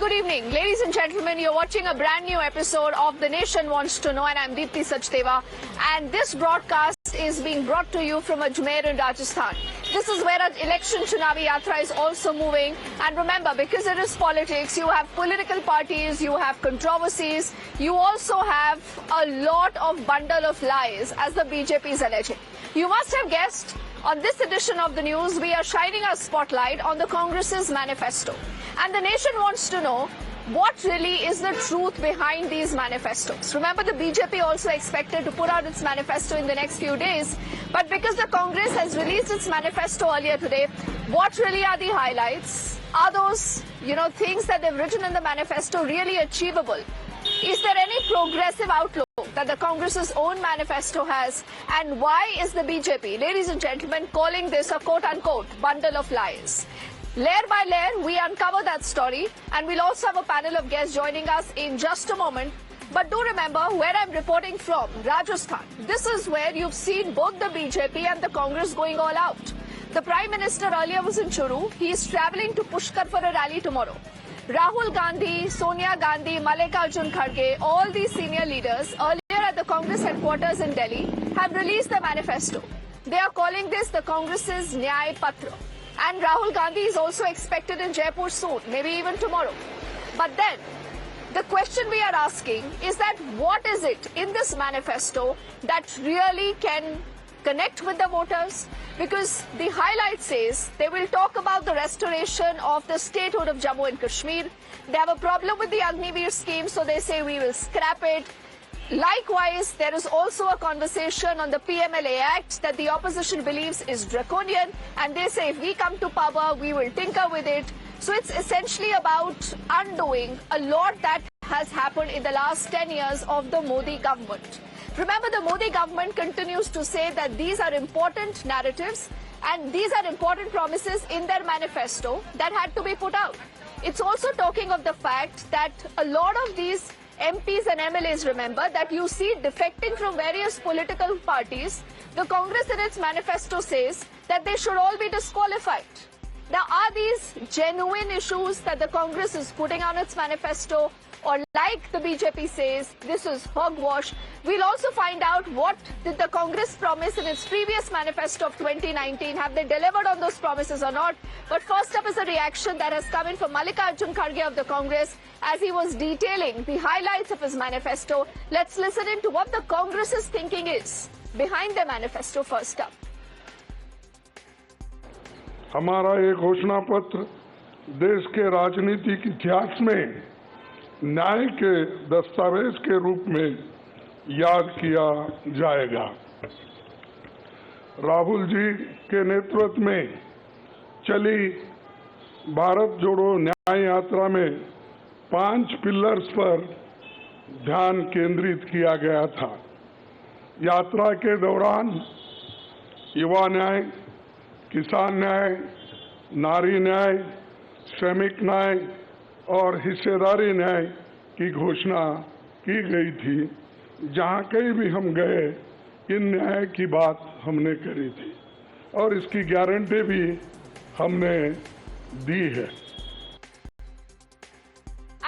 good evening. Ladies and gentlemen, you're watching a brand new episode of The Nation Wants to Know, and I'm Deepti Sachdeva. And this broadcast is being brought to you from Ajmer in Rajasthan. This is where an election Nyay Patra is also moving. And remember, because it is politics, you have political parties, you have controversies, you also have a lot of bundle of lies, as the BJP is alleging. You must have guessed, on this edition of the news, we are shining our spotlight on the Congress's manifesto. And the nation wants to know what really is the truth behind these manifestos. Remember, the BJP also expected to put out its manifesto in the next few days. But because the Congress has released its manifesto earlier today, what really are the highlights? Are those, things that they've written in the manifesto really achievable? Is there any progressive outlook that the Congress's own manifesto has? And why is the BJP, ladies and gentlemen, calling this a quote-unquote bundle of lies? Layer by layer, we uncover that story, and we'll also have a panel of guests joining us in just a moment. But do remember where I'm reporting from, Rajasthan. This is where you've seen both the BJP and the Congress going all out. The Prime Minister earlier was in Churu. He is travelling to Pushkar for a rally tomorrow. Rahul Gandhi, Sonia Gandhi, Mallikarjun Kharge, all these senior leaders earlier at the Congress headquarters in Delhi have released the manifesto. They are calling this the Congress's Nyay Patra. And Rahul Gandhi is also expected in Jaipur soon, maybe even tomorrow. But then, the question we are asking is that what is it in this manifesto that really can connect with the voters? Because the highlight says they will talk about the restoration of the statehood of Jammu and Kashmir. They have a problem with the Agniveer scheme, so they say we will scrap it. Likewise, there is also a conversation on the PMLA Act that the opposition believes is draconian, and they say if we come to power, we will tinker with it. So it's essentially about undoing a lot that has happened in the last 10 years of the Modi government. Remember, the Modi government continues to say that these are important narratives and these are important promises in their manifesto that had to be put out. It's also talking of the fact that a lot of these MPs and MLAs, remember, that you see defecting from various political parties. The Congress in its manifesto says that they should all be disqualified. Now, are these genuine issues that the Congress is putting on its manifesto, or like the BJP says, this is hogwash? We'll also find out what did the Congress promise in its previous manifesto of 2019. Have they delivered on those promises or not? But first up is a reaction that has come in from Mallikarjun Kharge of the Congress as he was detailing the highlights of his manifesto. Let's listen into what the Congress's thinking is behind the manifesto first up. हमारा ये घोषणा पत्र देश के राजनीतिक इतिहास में न्याय के दस्तावेज के रूप में याद किया जाएगा। राहुल जी के नेतृत्व में चली भारत जोड़ो न्याय यात्रा में 5 पिलर्स पर ध्यान केंद्रित किया गया था। यात्रा के दौरान युवा न्याय, किसान न्याय, नारी न्याय, श्रमिक न्याय और हिस्सेदारी न्याय की घोषणा की गई थी। जहां कहीं भी हम गए, इन न्याय की बात हमने करी थी और इसकी गारंटी भी हमने दी है।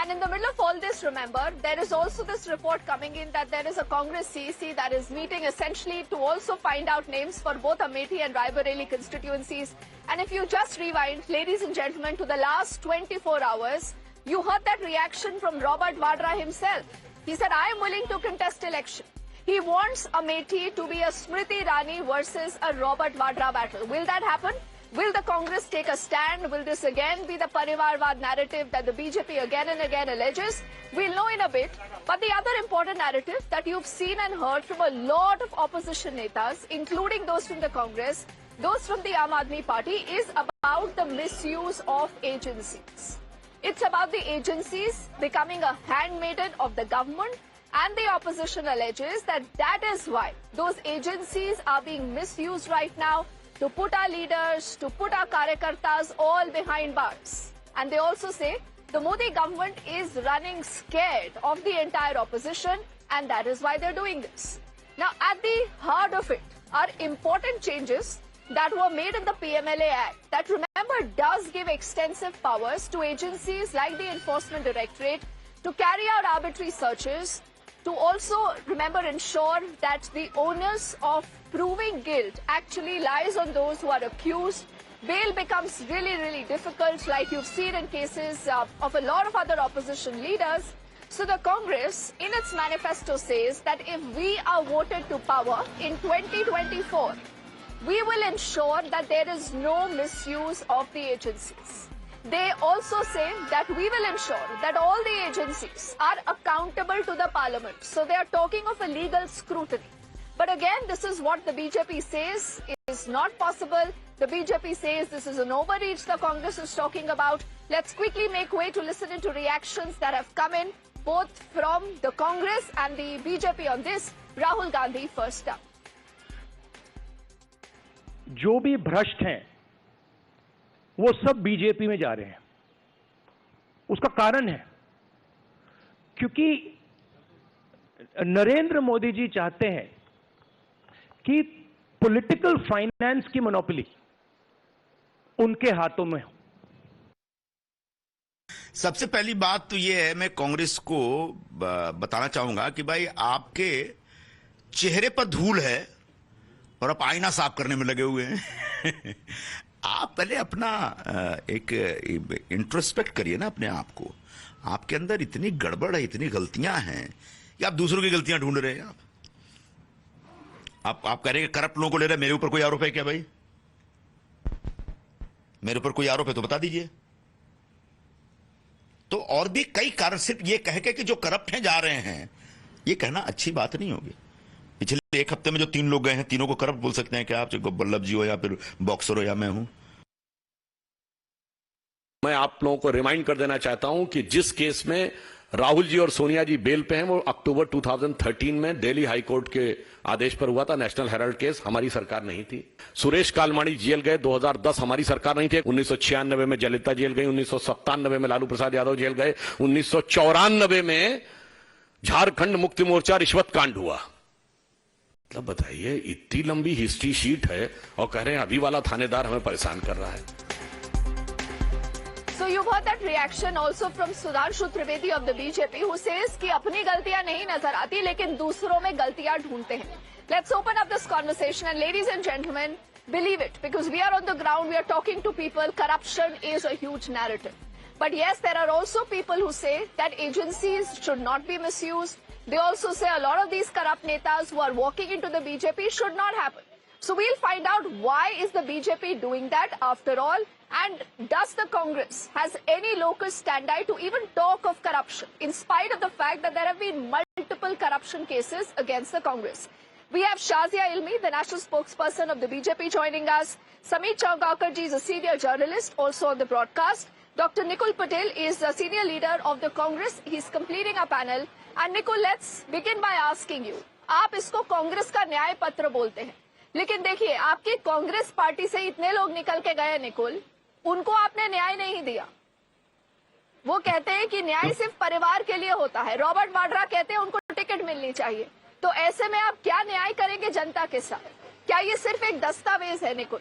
And in the middle of all this, remember, there is also this report coming in that there is a Congress CEC that is meeting essentially to also find out names for both Amethi and Raebareli constituencies. And if you just rewind, ladies and gentlemen, to the last 24 hours, you heard that reaction from Robert Vadra himself. He said, I am willing to contest election. He wants Amethi to be a Smriti Irani versus a Robert Vadra battle. Will that happen? Will the Congress take a stand? Will this again be the Parivarvad narrative that the BJP again and again alleges? We'll know in a bit. But the other important narrative that you've seen and heard from a lot of opposition netas, including those from the Congress, those from the Aam Aadmi Party, is about the misuse of agencies. It's about the agencies becoming a handmaiden of the government, and the opposition alleges that that is why those agencies are being misused right now to put our leaders, to put our karyakartas all behind bars. And they also say the Modi government is running scared of the entire opposition, and that is why they're doing this. Now, at the heart of it are important changes that were made in the PMLA Act that, remember, November does give extensive powers to agencies like the Enforcement Directorate to carry out arbitrary searches, to also, remember, ensure that the onus of proving guilt actually lies on those who are accused. Bail becomes really, really difficult, like you've seen in cases of a lot of other opposition leaders. So the Congress, in its manifesto, says that if we are voted to power in 2024, we will ensure that there is no misuse of the agencies. They also say that we will ensure that all the agencies are accountable to the parliament. So they are talking of a legal scrutiny. But again, this is what the BJP says is not possible. The BJP says this is an overreach the Congress is talking about. Let's quickly make way to listen into reactions that have come in, both from the Congress and the BJP on this. Rahul Gandhi first up. जो भी भ्रष्ट हैं वो सब BJP में जा रहे हैं। उसका कारण है क्योंकि नरेंद्र मोदी जी चाहते हैं कि पॉलिटिकल फाइनेंस की मोनोपोली उनके हाथों में हो। सबसे पहली बात तो यह है, मैं कांग्रेस को बताना चाहूंगा कि भाई आपके चेहरे पर धूल है और आप आईना साफ करने में लगे हुए हैं। आप पहले अपना एक इंट्रोस्पेक्ट करिए ना अपने आप को। आपके अंदर इतनी गड़बड़ है, इतनी गलतियां हैं कि आप दूसरों की गलतियां ढूंढ रहे हैं। आप कह रहे हैं करप्ट लोगों को ले रहे हैं। मेरे ऊपर कोई आरोप है क्या भाई? मेरे ऊपर कोई आरोप है तो बता दीजिए। तो और भी कई कारण, सिर्फ ये कह के कि जो करप्ट हैं जा रहे हैं, ये कहना अच्छी बात नहीं होगी। पिछले एक हफ्ते में जो 3 लोग गए हैं, तीनों को करप्ट बोल सकते हैं क्या आप? चाहे बल्लभ जी हो या फिर बॉक्सर हो या मैं हूं। मैं आप लोगों को रिमाइंड कर देना चाहता हूं कि जिस केस में राहुल जी और सोनिया जी बेल पे हैं वो अक्टूबर 2013 में दिल्ली हाई कोर्ट के आदेश पर हुआ था। नेशनल हेराल्ड केस, हमारी सरकार नहीं थी। सुरेश कालमाणी जेल गए 2010, हमारी सरकार नहीं थी। 1996 में जयललिता जेल गई, 1997 में लालू प्रसाद यादव जेल गए, 1994 में झारखंड मुक्ति मोर्चा रिश्वत कांड हुआ। मतलब बताइए, इतनी लंबी हिस्ट्री शीट है और कह रहे हैं अभी वाला थानेदार हमें परेशान कर रहा है। So you've heard that reaction also from Sudhanshu Trivedi of the BJP, who says कि अपनी गलतियां नहीं नजर आती लेकिन दूसरों में गलतियां ढूंढते हैं। Let's open up this conversation, and ladies and gentlemen, believe it, because we are on the ground, we are talking to people. Corruption is a huge narrative. But yes, there are also people who say that agencies should not be misused. They also say a lot of these corrupt netas who are walking into the BJP should not happen. So we'll find out why is the BJP doing that after all, and does the Congress has any locus standi to even talk of corruption in spite of the fact that there have been multiple corruption cases against the Congress. We have Shazia Ilmi, the national spokesperson of the BJP, joining us. Sameer Changaonkar ji is a senior journalist also on the broadcast. Dr. Nikul Patel is a senior leader of the Congress. He's completing our panel. And Nikul, let's begin by asking you, आप इसको कांग्रेस का न्याय पत्र बोलते हैं, लेकिन देखिए आपकी कांग्रेस पार्टी से इतने लोग निकल के गए निकुल, उनको आपने न्याय नहीं दिया। वो कहते हैं कि न्याय सिर्फ परिवार के लिए होता है। रॉबर्ट वाड्रा कहते हैं उनको टिकट मिलनी चाहिए। तो ऐसे में आप क्या न्याय करेंगे जनता के साथ? क्या ये सिर्फ एक दस्तावेज है Nikul?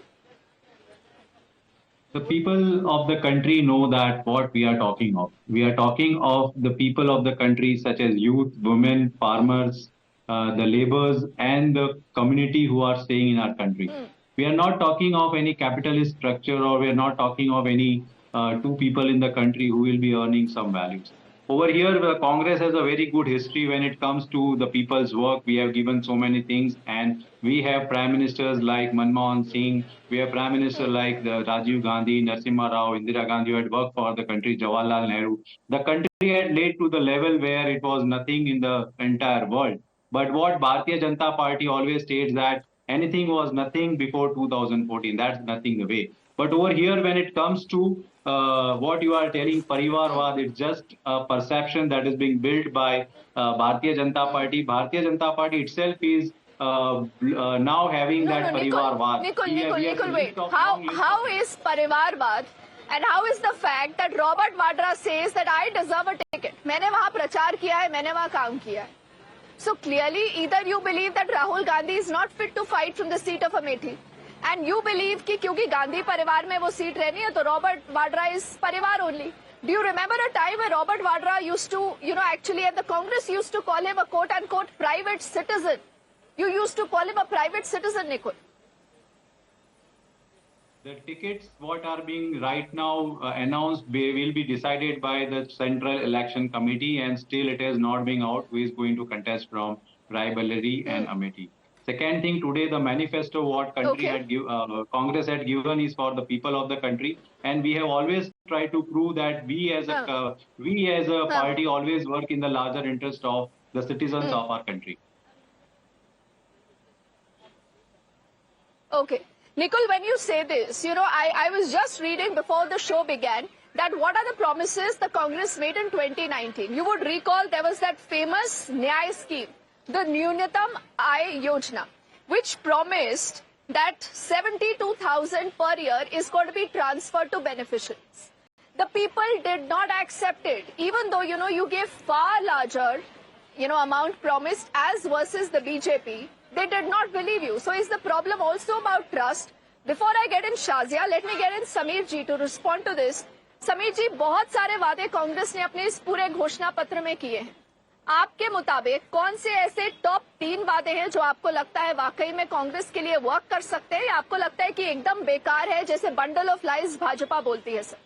The people of the country know that what we are talking of. We are talking of the people of the country, such as youth, women, farmers, the laborers, and the community who are staying in our country. We are not talking of any capitalist structure, or we are not talking of any 2 people in the country who will be earning some values. Over here, the Congress has a very good history when it comes to the people's work. We have given so many things, and we have prime ministers like Manmohan Singh. We have prime minister like Rajiv Gandhi, Narasimha Rao, Indira Gandhi, who had worked for the country, Jawaharlal Nehru. The country had led to the level where it was nothing in the entire world. But what Bharatiya Janata Party always states that anything was nothing before 2014. That's nothing the way. But over here, when it comes to what you are telling, Parivarwad, it's just a perception that is being built by Bharatiya Janata Party. Bharatiya Janata Party itself is now having that Parivarwad. Nikul, wait. How is Parivarwad? And how is the fact that Robert Vadra says that I deserve a ticket? मैंने वहाँ प्रचार किया है, मैंने वहाँ काम किया है. So clearly, either you believe that Rahul Gandhi is not fit to fight from the seat of Amethi, And you believe कि क्योंकि गांधी परिवार में वो सीट रहनी है तो रॉबर्ट वाड्रा इज परिवार only. Do you remember a time where Robert Vadra used to, actually at the Congress used to call him a quote-unquote private citizen? You used to call him a private citizen, Nikul. The tickets, what are being right now announced, will be decided by the Central Election Committee, and still it is not being out who is going to contest from Raebareli and Amethi. Second thing, today the manifesto what country Congress had given is for the people of the country, and we have always tried to prove that we as a party always work in the larger interest of the citizens of our country. Okay. Nikul, when you say this, I was just reading before the show began that what are the promises the Congress made in 2019. You would recall there was that famous Nyay scheme, the Nyunatam Aay Yojana, which promised that 72,000 per year is going to be transferred to beneficiaries. The people did not accept it, even though, you gave far larger, amount promised as versus the BJP. They did not believe you. So is the problem also about trust? Before I get in Shazia, let me get in Sameer ji to respond to this. Sameer ji, बहुत सारे वादे कांग्रेस ने अपने इस पूरे घोषणा पत्र में किए हैं. आपके मुताबिक कौन से ऐसे टॉप 3 वादे हैं जो आपको लगता है वाकई में कांग्रेस के लिए वर्क कर सकते हैं, या आपको लगता है कि एकदम बेकार है, जैसे बंडल ऑफ लाइज भाजपा बोलती है? सर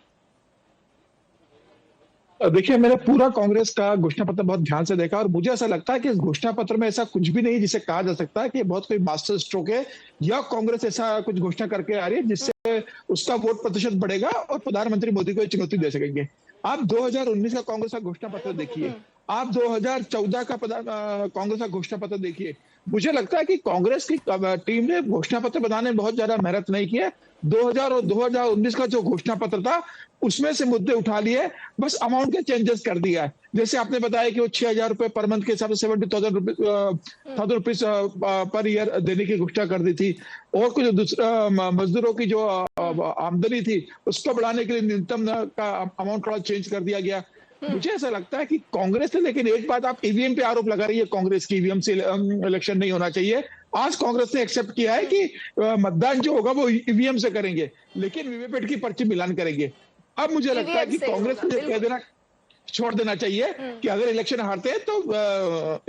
देखिए, मैंने पूरा कांग्रेस का घोषणा पत्र बहुत ध्यान से देखा और मुझे ऐसा लगता है कि इस घोषणा पत्र में ऐसा कुछ भी नहीं जिसे कहा जा सकता है कि बहुत कोई मास्टर स्ट्रोक है या कांग्रेस ऐसा कुछ घोषणा करके आ रही है जिससे उसका वोट प्रतिशत बढ़ेगा और प्रधानमंत्री मोदी को चुनौती दे सकेंगे. आप 2019 का कांग्रेस का घोषणा पत्र देखिए, आप 2014 का कांग्रेस का घोषणा पत्र देखिए. मुझे लगता है कि कांग्रेस की टीम ने घोषणा पत्र बनाने में बहुत ज्यादा मेहनत नहीं की है. 2000 और 2019 का जो घोषणा पत्र था उसमें से मुद्दे उठा लिए, बस अमाउंट के चेंजेस कर दिया है. जैसे आपने बताया कि वो 6,000 रुपए पर मंथ के हिसाब से 70,000 रुपीज पर ईयर देने की घोषणा कर दी थी, और कुछ मजदूरों की जो आमदनी थी उसको बढ़ाने के लिए न्यूनतम का अमाउंट थोड़ा चेंज कर दिया गया. मुझे ऐसा लगता है कि कांग्रेस ने, लेकिन एक बात आप ईवीएम पे आरोप लगा रही है कांग्रेस की, ईवीएम से इलेक्शन नहीं होना चाहिए. आज कांग्रेस ने एक्सेप्ट किया है कि मतदान जो होगा वो ईवीएम से करेंगे, लेकिन वीवीपैट की पर्ची मिलान करेंगे. अब मुझे लगता है कि कांग्रेस को कह देना छोड़ देना चाहिए कि अगर इलेक्शन हारते हैं तो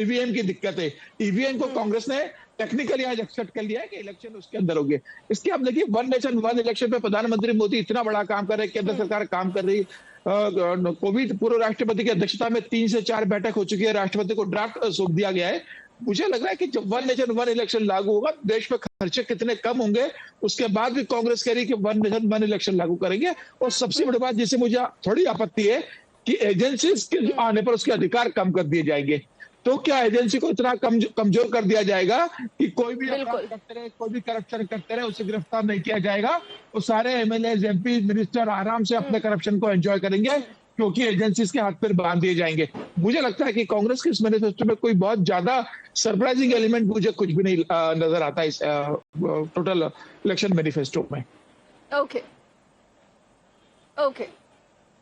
ईवीएम की दिक्कत है. ईवीएम को कांग्रेस ने टेक्निकली आज एक्सेप्ट कर लिया है कि इलेक्शन उसके अंदर होंगे. इसके अब देखिए, वन नेशन वन इलेक्शन पे प्रधानमंत्री मोदी इतना बड़ा काम कर रहे हैं, केंद्र सरकार काम कर रही है. कोविड पूर्व राष्ट्रपति की अध्यक्षता में 3 से 4 बैठक हो चुकी है, राष्ट्रपति को ड्राफ्ट सौंप दिया गया है. मुझे लग रहा है कि जब वन नेशन वन इलेक्शन लागू होगा, देश में खर्चे कितने कम होंगे, उसके बाद भी कांग्रेस कह रही है कि वन नेशन वन इलेक्शन लागू करेंगे. और सबसे बड़ी बात जिससे मुझे थोड़ी आपत्ति है कि एजेंसीज के आने पर उसके अधिकार कम कर दिए जाएंगे. तो क्या एजेंसी को इतना कमजोर कर दिया जाएगा कि कोई भी अपराध करते रहे, कोई भी करप्शन करते रहे, उसे गिरफ्तार नहीं किया जाएगा? वो सारे एमएलए, एमपी, मिनिस्टर आराम से अपने करप्शन को एंजॉय करेंगे क्योंकि एजेंसीज के हाथ पर बांध दिए जाएंगे. मुझे लगता है कि कांग्रेस के इस मैनिफेस्टो में कोई बहुत ज्यादा सरप्राइजिंग एलिमेंट मुझे कुछ भी नहीं नजर आता इस टोटल इलेक्शन मैनिफेस्टो में.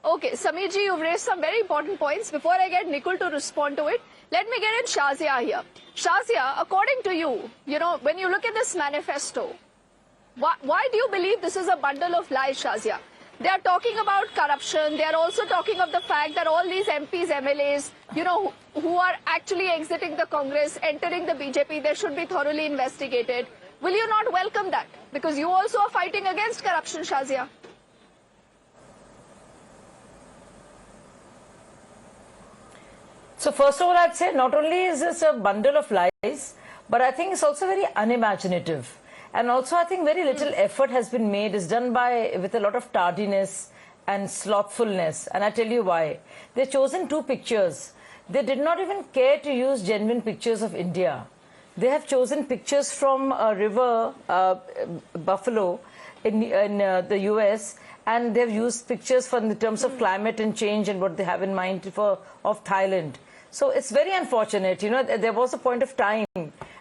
Okay, Sameer ji, you've raised some very important points. Before I get Nikul to respond to it, let me get in Shazia here. Shazia, according to you, when you look at this manifesto, why do you believe this is a bundle of lies, Shazia? They are talking about corruption. They are also talking of the fact that all these MPs, MLAs, who are actually exiting the Congress, entering the BJP, they should be thoroughly investigated. Will you not welcome that? Because you also are fighting against corruption, Shazia. So first of all, I'd say not only is this a bundle of lies, but I think it's also very unimaginative. And also I think very little effort has been made, is done with a lot of tardiness and slothfulness. And I tell you why. They've chosen 2 pictures. They did not even care to use genuine pictures of India. They have chosen pictures from a river, Buffalo, in the US, and they've used pictures in terms of climate and change and what they have in mind of Thailand. So it's very unfortunate. There was a point of time,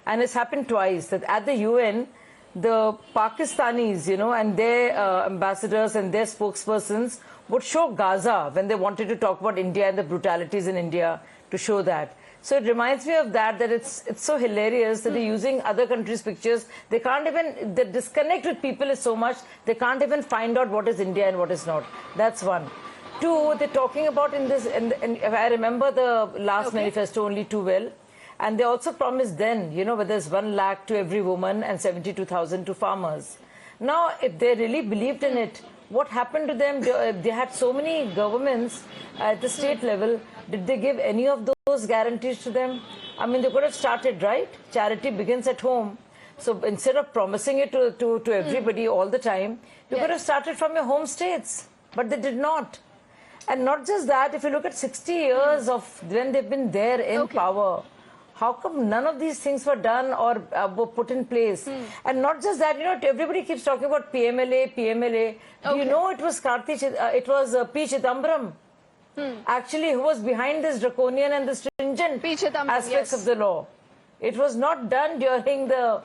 and it's happened twice, that at the UN, the Pakistanis, and their ambassadors and their spokespersons would show Gaza when they wanted to talk about India and the brutalities in India, to show that. So it reminds me of that it's so hilarious that they're using other countries' pictures. They can't even, the disconnect with people is so much, they can't even find out what is India and what is not. That's one. Two, they're talking about in this, and I remember the last manifesto only too well. And they also promised then, you know, where there's 1 lakh to every woman and 72,000 to farmers. Now, if they really believed in it, what happened to them? They had so many governments at the state level. Did they give any of those guarantees to them? I mean, they could have started, right? Charity begins at home. So instead of promising it to everybody all the time, you could have started from your home states. But they did not. And not just that, if you look at 60 years of when they've been there in power, how come none of these things were done or were put in place? And not just that, you know, everybody keeps talking about PMLA, PMLA. Do you know it was P. Chidambaram, actually, who was behind this draconian and the stringent aspects of the law? It was not done during the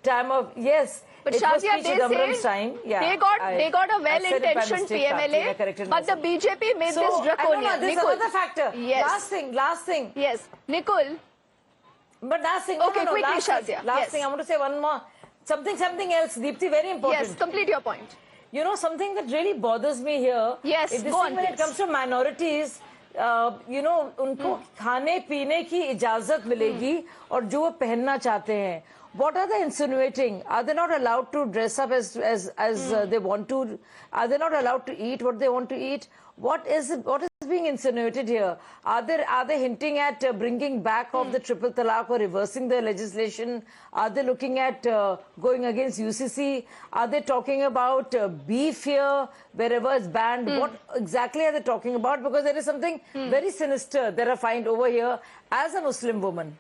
time of, but it Shazia, was P. Chidambaram's time. They got a well-intentioned PMLA, but the BJP made this draconian. This is another factor. Yes. Last thing. Yes. Nikul. But last thing, quickly, last Shazia. Last thing, I want to say one more. Something else, Deepti, very important. Yes, complete your point. You know, something that really bothers me here. Yes, is this go thing on, when it comes to minorities, you know, उनको खाने पीने की इजाजत मिलेगी और जो वो पहनना चाहते हैं. What are they insinuating? Are they not allowed to dress up as they want to? Are they not allowed to eat what they want to eat? What is being insinuated here? Are they hinting at bringing back of the triple talaq or reversing the legislation? Are they looking at going against UCC? Are they talking about beef here wherever it's banned? What exactly are they talking about? Because there is something very sinister that I find over here as a Muslim woman.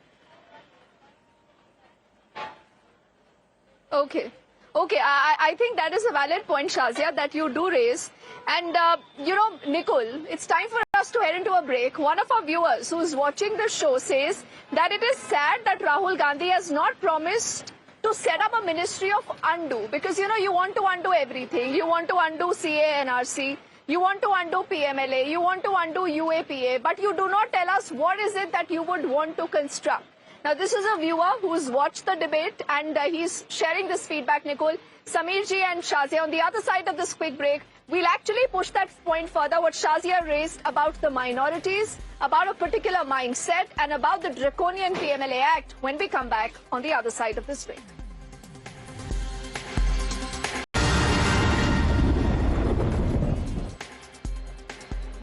Okay, I think that is a valid point, Shazia, that you do raise. And, you know, Nikul, it's time for us to head into a break. One of our viewers who's watching the show says that it is sad that Rahul Gandhi has not promised to set up a ministry of undo. Because, you know, you want to undo everything. You want to undo CA, NRC. You want to undo PMLA. You want to undo UAPA. But you do not tell us what is it that you would want to construct. Now, this is a viewer who's watched the debate and he's sharing this feedback, Nikul. Samir ji and Shazia, on the other side of this quick break, we'll actually push that point further, what Shazia raised about the minorities, about a particular mindset, and about the draconian PMLA Act when we come back on the other side of this break.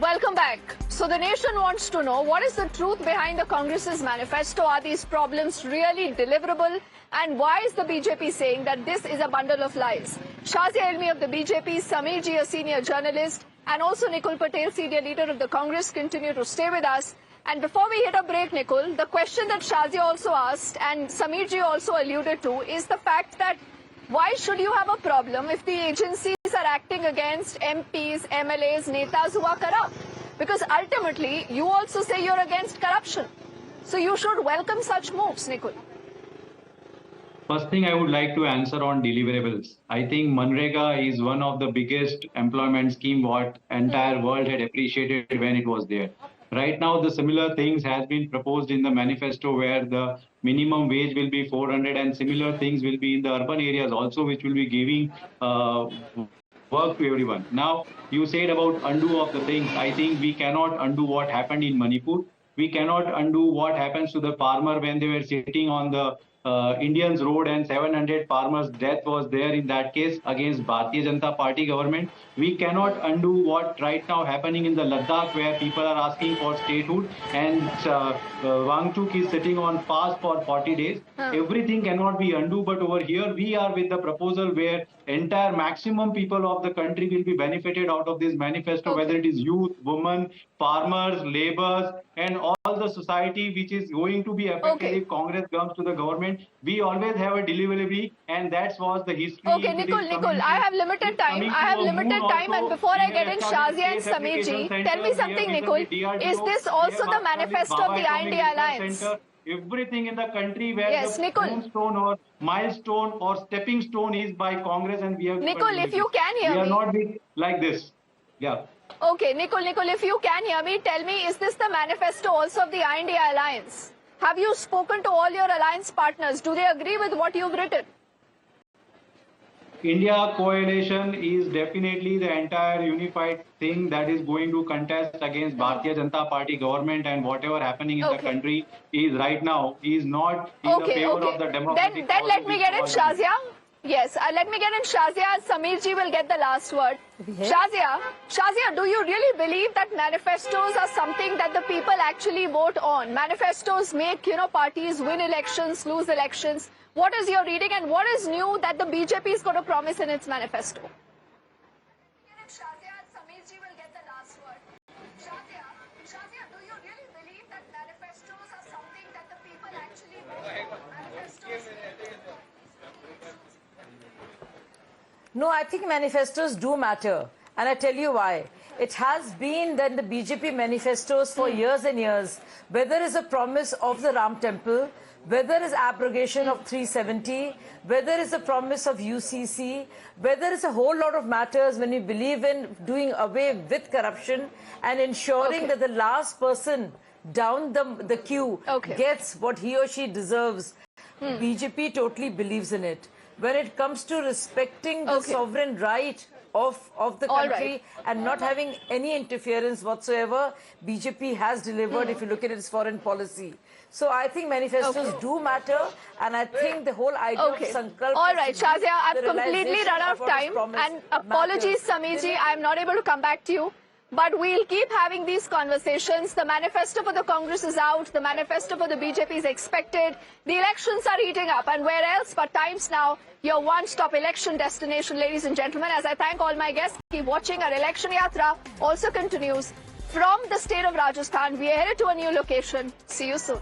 Welcome back. So the nation wants to know what is the truth behind the Congress's manifesto. Are these problems really deliverable? And why is the BJP saying that this is a bundle of lies? Shazia Ilmi of the BJP, Samir ji, a senior journalist, and also Nikul Patel, senior leader of the Congress, continue to stay with us. And before we hit a break, Nikul, the question that Shazia also asked and Samir ji also alluded to is the fact that why should you have a problem if the agencies are acting against MPs, MLAs, netas who are corrupt? Because ultimately, you also say you're against corruption. So you should welcome such moves, Nikul. First thing I would like to answer on deliverables. I think MGNREGA is one of the biggest employment scheme what entire world had appreciated when it was there. Right now, the similar things has been proposed in the manifesto where the minimum wage will be 400 and similar things will be in the urban areas also, which will be giving work to everyone. Now, you said about undo of the things. I think we cannot undo what happened in Manipur. We cannot undo what happens to the farmer when they were sitting on the Indians road and 700 farmers' death was there in that case against Bharatiya Janata Party government. We cannot undo what right now happening in the Ladakh where people are asking for statehood and Wangchuk is sitting on fast for 40 days. Everything cannot be undo, but over here we are with the proposal where entire maximum people of the country will be benefited out of this manifesto, whether it is youth, women, farmers, laborers, and all the society which is going to be affected if Congress comes to the government. We always have a deliverability, and that was the history. Okay, Nikul, I have limited time. And before I get in Shazia and Samir ji, tell me something, Nikul. Is this also the manifesto of the India Alliance? Everything in the country where the tombstone or milestone or stepping stone is by Congress, and we have. Nikul, if you can hear me. We are not like this. Yeah. Okay, Nikul, if you can hear me, tell me, is this the manifesto also of the India Alliance? Have you spoken to all your alliance partners? Do they agree with what you've written? India coalition is definitely the entire unified thing that is going to contest against Bharatiya Janata Party government, and whatever happening in the country is right now is not in the favor of the democratic. Then let me get in Shazia. Yes, let me get in Shazia. Samir ji will get the last word. Shazia, do you really believe that manifestos are something that the people actually vote on? Manifestos make, parties win elections, lose elections. What is your reading, and what is new that the BJP is going to promise in its manifesto? Shazia, Samir ji will get the last word. Shazia, do you really believe that manifestos are something that the people actually vote on? Manifestos. No, I think manifestos do matter, and I tell you why. It has been that the BJP manifestos for years and years, whether it's a promise of the Ram Temple, whether it's abrogation of 370, whether it's a promise of UCC, whether it's a whole lot of matters when you believe in doing away with corruption and ensuring that the last person down the queue gets what he or she deserves. BJP totally believes in it. When it comes to respecting the sovereign right of the country and not having any interference whatsoever, BJP has delivered if you look at its foreign policy. So I think manifestos do matter, and I think the whole idea of Sankalp... All right, Shazia, I've completely run out of time, and apologies, Sameerji, I'm not able to come back to you. But we'll keep having these conversations. The manifesto for the Congress is out. The manifesto for the BJP is expected. The elections are heating up. And where else but Times Now, your one-stop election destination, ladies and gentlemen. As I thank all my guests, keep watching. Our election yatra also continues from the state of Rajasthan. We are headed to a new location. See you soon.